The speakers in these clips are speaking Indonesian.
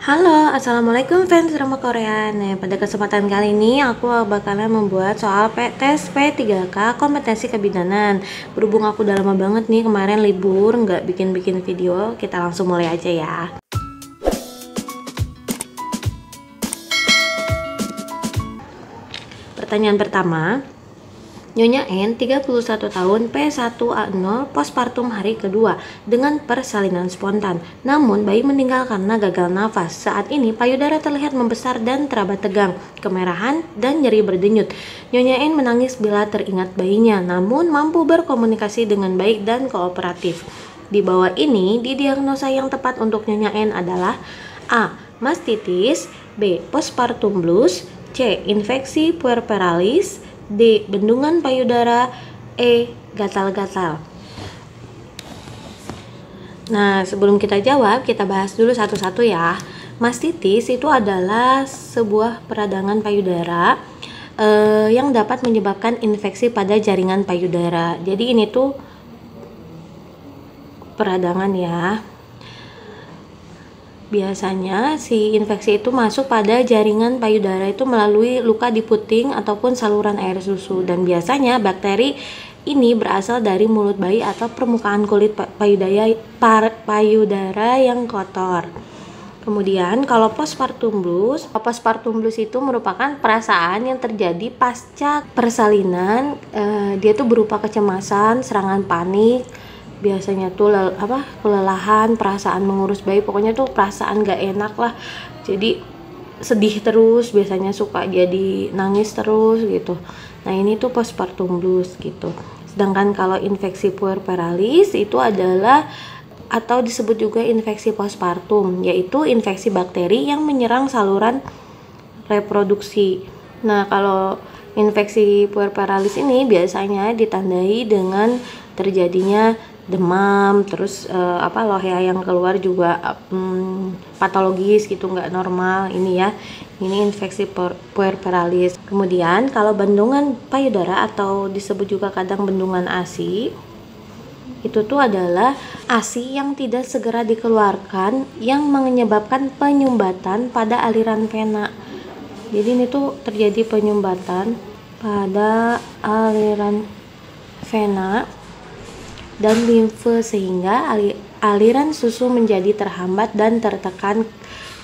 Halo, assalamualaikum fans drama Korea. Nah, pada kesempatan kali ini aku bakalan membuat soal tes P3K kompetensi kebidanan. Berhubung aku udah lama banget nih kemarin libur nggak bikin video, kita langsung mulai aja ya. Pertanyaan pertama, Nyonya N, 31 tahun, P1A0, postpartum hari kedua dengan persalinan spontan. Namun, bayi meninggal karena gagal nafas. Saat ini, payudara terlihat membesar dan teraba tegang, kemerahan, dan nyeri berdenyut. Nyonya N menangis bila teringat bayinya, namun mampu berkomunikasi dengan baik dan kooperatif. Di bawah ini, didiagnosa yang tepat untuk Nyonya N adalah A. Mastitis, B. Postpartum blues, C. Infeksi puerperalis, D. Bendungan payudara, E. Gatal-gatal. Nah, sebelum kita jawab, kita bahas dulu satu-satu ya. Mastitis itu adalah sebuah peradangan payudara yang dapat menyebabkan infeksi pada jaringan payudara. Jadi ini tuh peradangan ya. Biasanya si infeksi itu masuk pada jaringan payudara itu melalui luka di puting ataupun saluran air susu, dan biasanya bakteri ini berasal dari mulut bayi atau permukaan kulit payudara yang kotor. Kemudian kalau postpartum blues itu merupakan perasaan yang terjadi pasca persalinan. Dia tuh berupa kecemasan, serangan panik, biasanya tuh kelelahan, perasaan mengurus bayi, pokoknya tuh perasaan gak enak lah. Jadi sedih terus, biasanya suka jadi nangis terus gitu. Nah ini tuh postpartum blues gitu. Sedangkan kalau infeksi puerperalis itu adalah atau disebut juga infeksi postpartum, yaitu infeksi bakteri yang menyerang saluran reproduksi. Nah kalau infeksi puerperalis ini biasanya ditandai dengan terjadinya demam, terus lohea yang keluar juga patologis gitu, nggak normal ini ya. Ini infeksi puerperalis. Kemudian kalau bendungan payudara atau disebut juga kadang bendungan ASI, itu tuh adalah ASI yang tidak segera dikeluarkan yang menyebabkan penyumbatan pada aliran vena. Jadi ini tuh terjadi penyumbatan pada aliran vena dan limfe sehingga aliran susu menjadi terhambat dan tertekan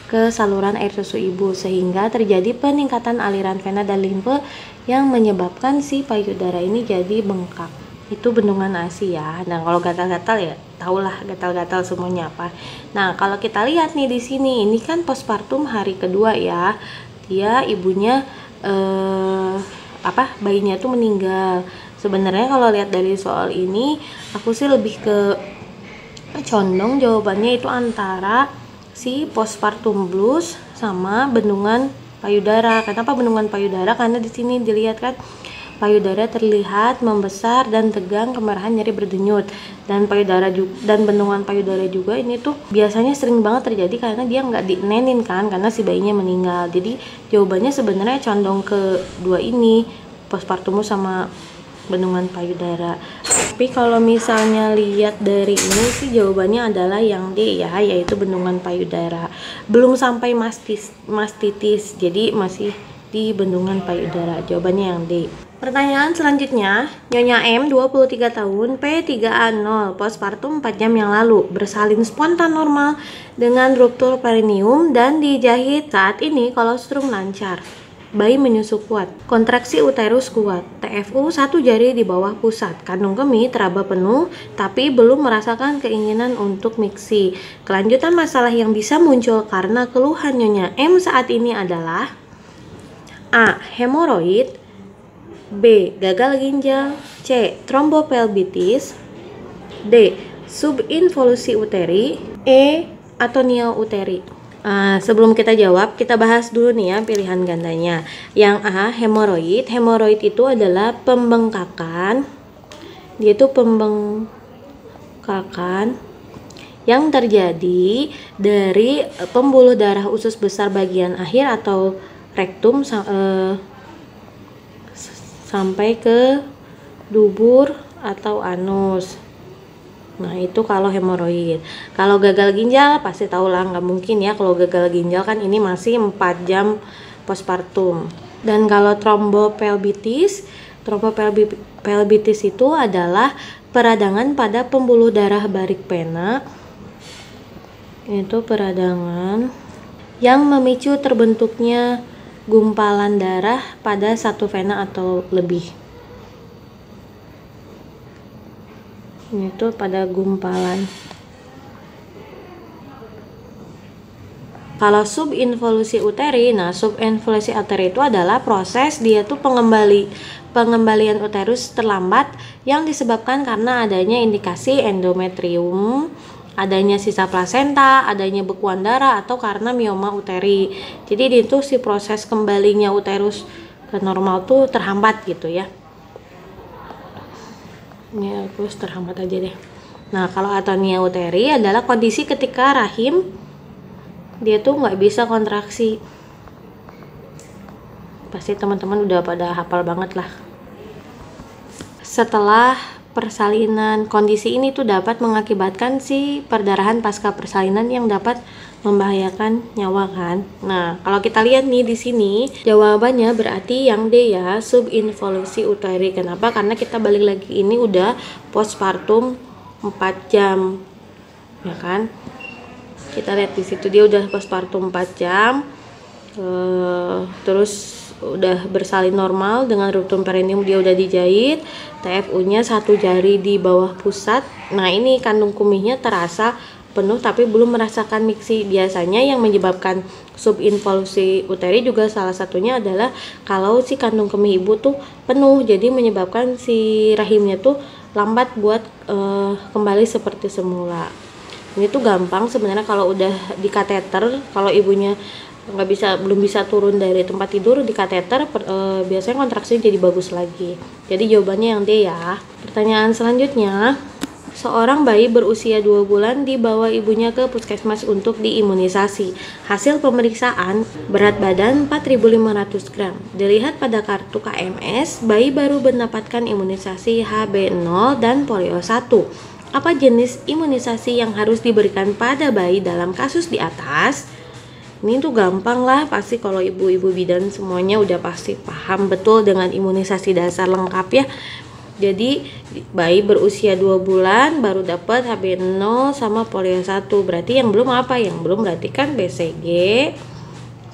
ke saluran air susu ibu, sehingga terjadi peningkatan aliran vena dan limfe yang menyebabkan si payudara ini jadi bengkak. Itu bendungan ASI ya. Nah kalau gatal-gatal ya tahulah gatal-gatal semuanya apa. Nah kalau kita lihat nih di sini, ini kan postpartum hari kedua ya. Dia ibunya bayinya tuh meninggal. Sebenarnya kalau lihat dari soal ini, aku sih lebih ke condong jawabannya itu antara si postpartum blues sama bendungan payudara. Kenapa bendungan payudara? Karena di sini dilihat kan payudara terlihat membesar dan tegang, kemerahan, nyeri berdenyut. Dan bendungan payudara juga ini tuh biasanya sering banget terjadi karena dia nggak dinenin kan, karena si bayinya meninggal. Jadi jawabannya sebenarnya condong ke dua ini, postpartum sama bendungan payudara. Tapi kalau misalnya lihat dari ini sih jawabannya adalah yang D ya, yaitu bendungan payudara. Belum sampai mastitis, jadi masih di bendungan payudara. Jawabannya yang D. Pertanyaan selanjutnya, Nyonya M, 23 tahun, P3A0, postpartum 4 jam yang lalu, bersalin spontan normal dengan ruptur perineum dan dijahit. Saat ini kolostrum lancar. Bayi menyusu kuat, kontraksi uterus kuat, TFU 1 jari di bawah pusat, kandung kemih teraba penuh, tapi belum merasakan keinginan untuk miksi. Kelanjutan masalah yang bisa muncul karena keluhan Nyonya M saat ini adalah A. Hemoroid, B. Gagal ginjal, C. Trombopelvitis, D. Subinvolusi uteri, E. Atonia uteri. Sebelum kita jawab, kita bahas dulu nih ya pilihan gandanya. Yang A, hemoroid. Hemoroid itu adalah pembengkakan. Dia itu pembengkakan yang terjadi dari pembuluh darah usus besar bagian akhir atau rektum sampai ke dubur atau anus. Nah itu kalau hemoroid. Kalau gagal ginjal pasti tahu lah, nggak mungkin ya kalau gagal ginjal kan ini masih 4 jam postpartum. Dan kalau trombopelvitis itu adalah peradangan pada pembuluh darah barik vena. Itu peradangan yang memicu terbentuknya gumpalan darah pada satu vena atau lebih. Itu pada gumpalan. Kalau subinvolusi uteri, nah subinvolusi uteri itu adalah proses dia tuh pengembalian uterus terlambat yang disebabkan karena adanya indikasi endometrium, adanya sisa plasenta, adanya bekuan darah, atau karena mioma uteri. Jadi itu si proses kembalinya uterus ke normal tuh terhambat gitu ya. Ini terus terhambat aja deh. Nah kalau atonia uteri adalah kondisi ketika rahim dia tuh nggak bisa kontraksi. Pasti teman-teman udah pada hafal banget lah. Setelah persalinan, kondisi ini tuh dapat mengakibatkan si perdarahan pasca persalinan yang dapat membahayakan nyawa kan. Nah, kalau kita lihat nih di sini, jawabannya berarti yang D ya, subinvolusi uteri. Kenapa? Karena kita balik lagi ini udah postpartum 4 jam. Ya kan? Kita lihat di situ dia udah postpartum 4 jam. Terus udah bersalin normal dengan ruptum perineum, dia udah dijahit, TFU-nya 1 jari di bawah pusat. Nah, ini kandung kemihnya terasa penuh tapi belum merasakan miksi. Biasanya yang menyebabkan subinvolusi uteri juga salah satunya adalah kalau si kandung kemih ibu tuh penuh, jadi menyebabkan si rahimnya tuh lambat buat kembali seperti semula. Ini tuh gampang sebenarnya kalau udah di kateter, kalau ibunya belum bisa turun dari tempat tidur di kateter, biasanya kontraksinya jadi bagus lagi. Jadi jawabannya yang D ya. Pertanyaan selanjutnya, seorang bayi berusia 2 bulan dibawa ibunya ke puskesmas untuk diimunisasi. Hasil pemeriksaan berat badan 4.500 gram. Dilihat pada kartu KMS, bayi baru mendapatkan imunisasi HB0 dan polio 1. Apa jenis imunisasi yang harus diberikan pada bayi dalam kasus di atas? Ini tuh gampang lah, pasti kalau ibu-ibu bidan semuanya udah pasti paham betul dengan imunisasi dasar lengkap ya. Jadi bayi berusia 2 bulan baru dapat HB0 sama polio 1. Berarti yang belum apa? Yang belum berarti kan BCG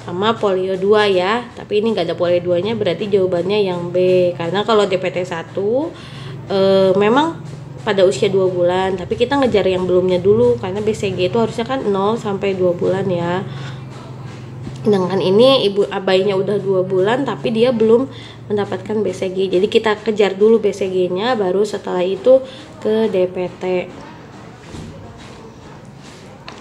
sama polio 2 ya. Tapi ini nggak ada polio 2-nya, berarti jawabannya yang B. Karena kalau DPT 1 memang pada usia 2 bulan, tapi kita ngejar yang belumnya dulu karena BCG itu harusnya kan 0 sampai 2 bulan ya. Sedangkan ini bayinya udah 2 bulan tapi dia belum mendapatkan BCG. Jadi kita kejar dulu BCG-nya, baru setelah itu ke DPT.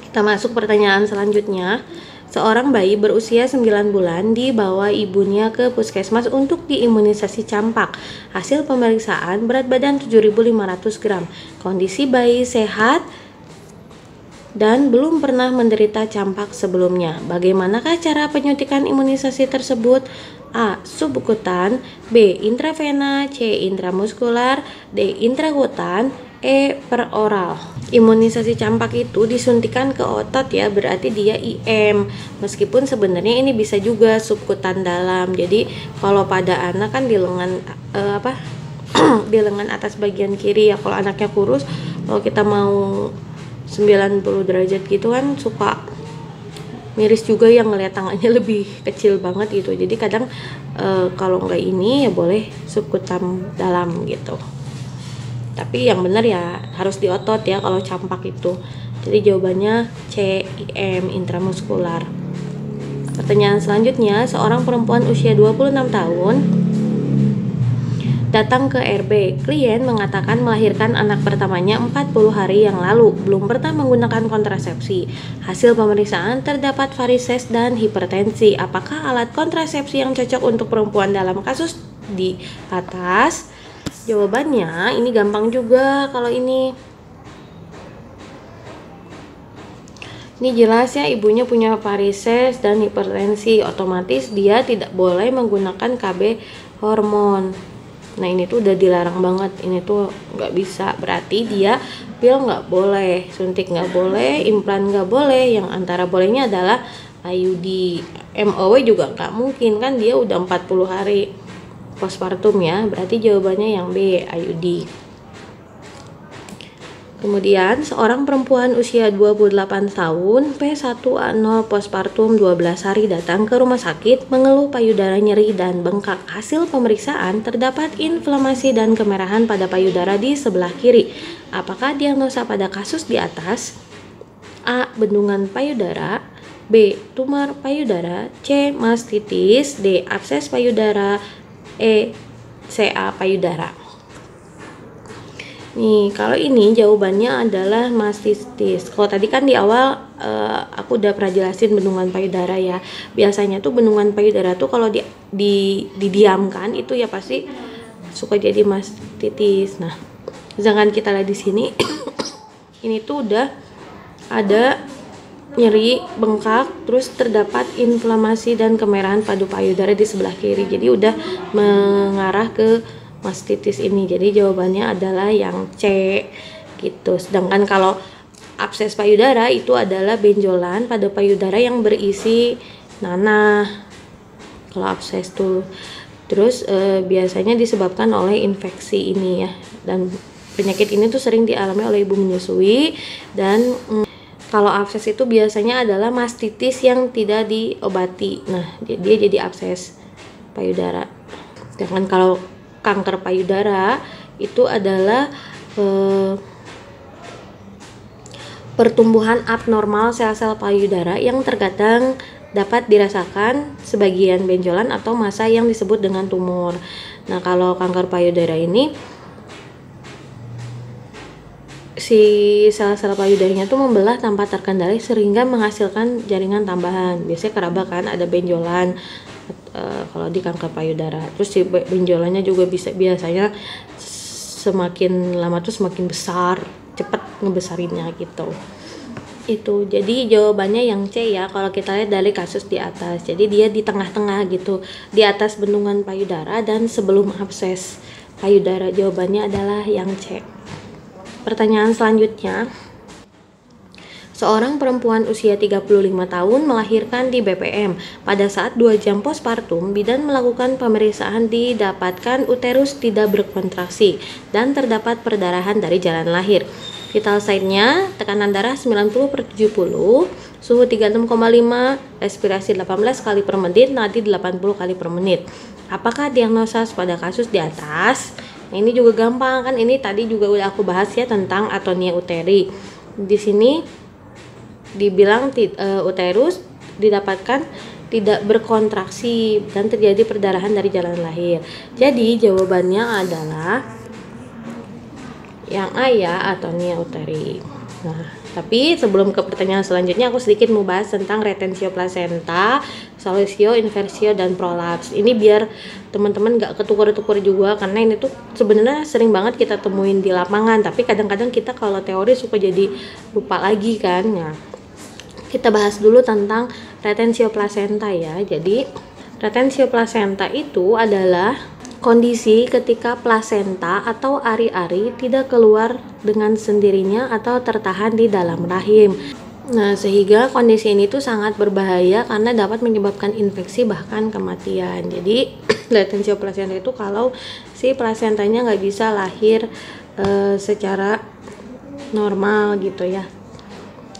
Kita masuk pertanyaan selanjutnya. Seorang bayi berusia 9 bulan dibawa ibunya ke puskesmas untuk diimunisasi campak. Hasil pemeriksaan berat badan 7.500 gram. Kondisi bayi sehat dan belum pernah menderita campak sebelumnya. Bagaimanakah cara penyuntikan imunisasi tersebut? A. Subkutan, B. Intravena, C. Intramuskular, D. Intrakutan, E. Peroral. Imunisasi campak itu disuntikan ke otot ya, berarti dia IM. Meskipun sebenarnya ini bisa juga subkutan dalam. Jadi kalau pada anak kan di lengan di lengan atas bagian kiri ya. Kalau anaknya kurus, kalau kita mau 90 derajat gitu kan suka miris juga yang ngeliat tangannya lebih kecil banget gitu. Jadi kadang kalau nggak ini ya boleh subkutan dalam gitu. Tapi yang benar ya harus di otot ya kalau campak itu. Jadi jawabannya C, IM, intramuskular. Pertanyaan selanjutnya, seorang perempuan usia 26 tahun datang ke RB. Klien mengatakan melahirkan anak pertamanya 40 hari yang lalu, belum pernah menggunakan kontrasepsi. Hasil pemeriksaan terdapat varises dan hipertensi. Apakah alat kontrasepsi yang cocok untuk perempuan dalam kasus di atas? Jawabannya ini gampang juga kalau ini. Ini jelas ya, ibunya punya varises dan hipertensi, otomatis dia tidak boleh menggunakan KB hormon. Nah ini tuh udah dilarang banget, ini tuh nggak bisa, berarti dia pil nggak boleh, suntik nggak boleh, implan nggak boleh. Yang antara bolehnya adalah IUD. MOW juga nggak mungkin kan, dia udah 40 hari postpartum ya, berarti jawabannya yang B, IUD. Kemudian seorang perempuan usia 28 tahun P1A0 postpartum 12 hari datang ke rumah sakit mengeluh payudara nyeri dan bengkak. Hasil pemeriksaan terdapat inflamasi dan kemerahan pada payudara di sebelah kiri. Apakah diagnosa pada kasus di atas? A. Bendungan payudara, B. Tumor payudara, C. mastitis, D. abses payudara, E. CA payudara. Nih, kalau ini jawabannya adalah mastitis. Kalau tadi kan di awal aku udah pernah jelasin bendungan payudara ya. Biasanya tuh bendungan payudara tuh kalau didiamkan itu ya pasti suka jadi mastitis. Nah, sedangkan kita lihat di sini ini tuh udah ada nyeri, bengkak, terus terdapat inflamasi dan kemerahan pada payudara di sebelah kiri. Jadi udah mengarah ke mastitis ini. Jadi jawabannya adalah yang C gitu. Sedangkan kalau abses payudara itu adalah benjolan pada payudara yang berisi nanah. Kalau abses tuh terus biasanya disebabkan oleh infeksi ini ya. Dan penyakit ini tuh sering dialami oleh ibu menyusui. Dan kalau abses itu biasanya adalah mastitis yang tidak diobati. Nah, dia jadi abses payudara. Sedangkan kalau kanker payudara itu adalah pertumbuhan abnormal sel-sel payudara yang terkadang dapat dirasakan sebagian benjolan atau massa yang disebut dengan tumor. Nah, kalau kanker payudara ini si sel-sel payudaranya tuh membelah tanpa terkendali sehingga menghasilkan jaringan tambahan. Biasanya keraba kan ada benjolan kalau di kanker payudara. Terus si benjolannya juga biasanya semakin lama tuh semakin besar, cepet ngebesarinnya gitu. Itu jadi jawabannya yang C ya kalau kita lihat dari kasus di atas. Jadi dia di tengah-tengah gitu, di atas bendungan payudara dan sebelum abses payudara. Jawabannya adalah yang C. Pertanyaan selanjutnya, seorang perempuan usia 35 tahun melahirkan di BPM. Pada saat 2 jam postpartum, bidan melakukan pemeriksaan, didapatkan uterus tidak berkontraksi dan terdapat perdarahan dari jalan lahir. Vital sign-nya tekanan darah 90/70, suhu 36,5, respirasi 18 kali per menit, nadi 80 kali per menit. Apakah diagnosa pada kasus di atas? Nah, ini juga gampang kan, ini tadi juga udah aku bahas ya tentang atonia uteri. Di sini dibilang uterus didapatkan tidak berkontraksi dan terjadi perdarahan dari jalan lahir. Jadi jawabannya adalah yang A ya, atonia uteri. Nah, tapi sebelum ke pertanyaan selanjutnya aku sedikit mau bahas tentang retensio placenta, solusio, inversio, dan prolaps. Ini biar teman-teman gak ketukar-tukar juga, karena ini tuh sebenarnya sering banget kita temuin di lapangan, tapi kadang-kadang kita kalau teori suka jadi lupa lagi kan. Nah, kita bahas dulu tentang retensio placenta ya. Jadi retensio placenta itu adalah kondisi ketika plasenta atau ari-ari tidak keluar dengan sendirinya atau tertahan di dalam rahim. Nah, sehingga kondisi ini tuh sangat berbahaya karena dapat menyebabkan infeksi bahkan kematian. Jadi retensio placenta itu kalau si plasentanya nggak bisa lahir secara normal gitu ya.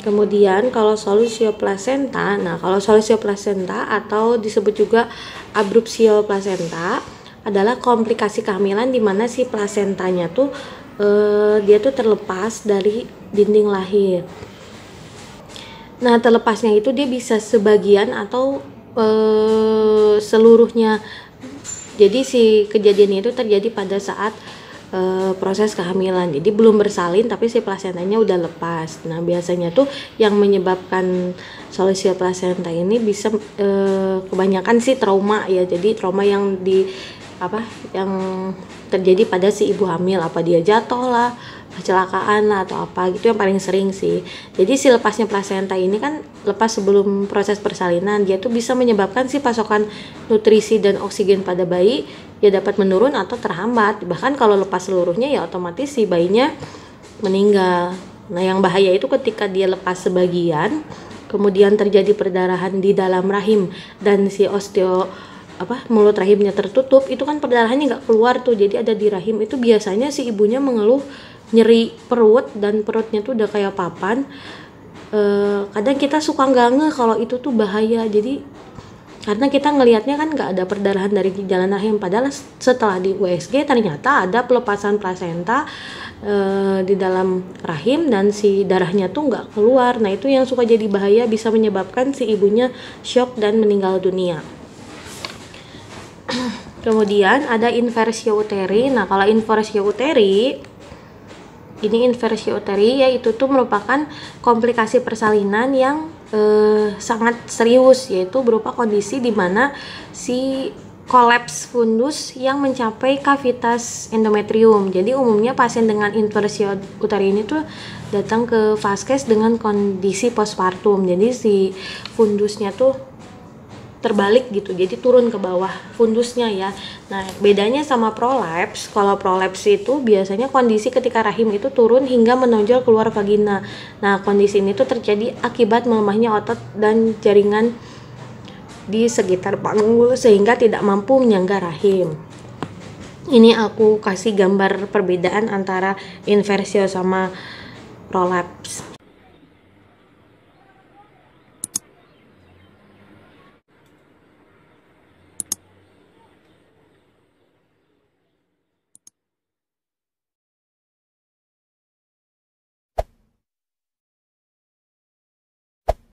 Kemudian kalau solusio placenta, nah kalau solusio placenta atau disebut juga abrupsio placenta adalah komplikasi kehamilan di mana si plasentanya tuh dia tuh terlepas dari dinding lahir. Nah, terlepasnya itu dia bisa sebagian atau seluruhnya. Jadi si kejadian itu terjadi pada saat proses kehamilan. Jadi belum bersalin tapi si plasentanya udah lepas. Nah, biasanya tuh yang menyebabkan solusio placenta ini bisa kebanyakan sih trauma ya. Jadi trauma yang apa yang terjadi pada si ibu hamil, apa dia jatuh lah, kecelakaan lah, atau apa gitu yang paling sering sih. Jadi si lepasnya plasenta ini kan lepas sebelum proses persalinan, dia tuh bisa menyebabkan si pasokan nutrisi dan oksigen pada bayi ya dapat menurun atau terhambat. Bahkan kalau lepas seluruhnya ya otomatis si bayinya meninggal. Nah yang bahaya itu ketika dia lepas sebagian, kemudian terjadi perdarahan di dalam rahim dan si mulut rahimnya tertutup, itu kan perdarahannya nggak keluar tuh, jadi ada di rahim. Itu biasanya si ibunya mengeluh nyeri perut dan perutnya tuh udah kayak papan. Kadang kita suka nggak ngeh kalau itu tuh bahaya, jadi karena kita ngelihatnya kan nggak ada perdarahan dari jalan rahim, padahal setelah di USG ternyata ada pelepasan plasenta di dalam rahim dan si darahnya tuh nggak keluar. Nah itu yang suka jadi bahaya, bisa menyebabkan si ibunya shock dan meninggal dunia. Kemudian ada inversio uteri. Nah kalau inversio uteri yaitu tuh merupakan komplikasi persalinan yang sangat serius, yaitu berupa kondisi di mana si kolaps fundus yang mencapai kavitas endometrium. Jadi umumnya pasien dengan inversio uteri ini tuh datang ke vaskes dengan kondisi postpartum. Jadi si fundusnya tuh terbalik gitu, jadi turun ke bawah fundusnya ya. Nah bedanya sama prolaps, kalau prolaps itu biasanya kondisi ketika rahim itu turun hingga menonjol keluar vagina. Nah kondisi ini tuh terjadi akibat melemahnya otot dan jaringan di sekitar panggul sehingga tidak mampu menyangga rahim. Ini aku kasih gambar perbedaan antara inversio sama prolaps.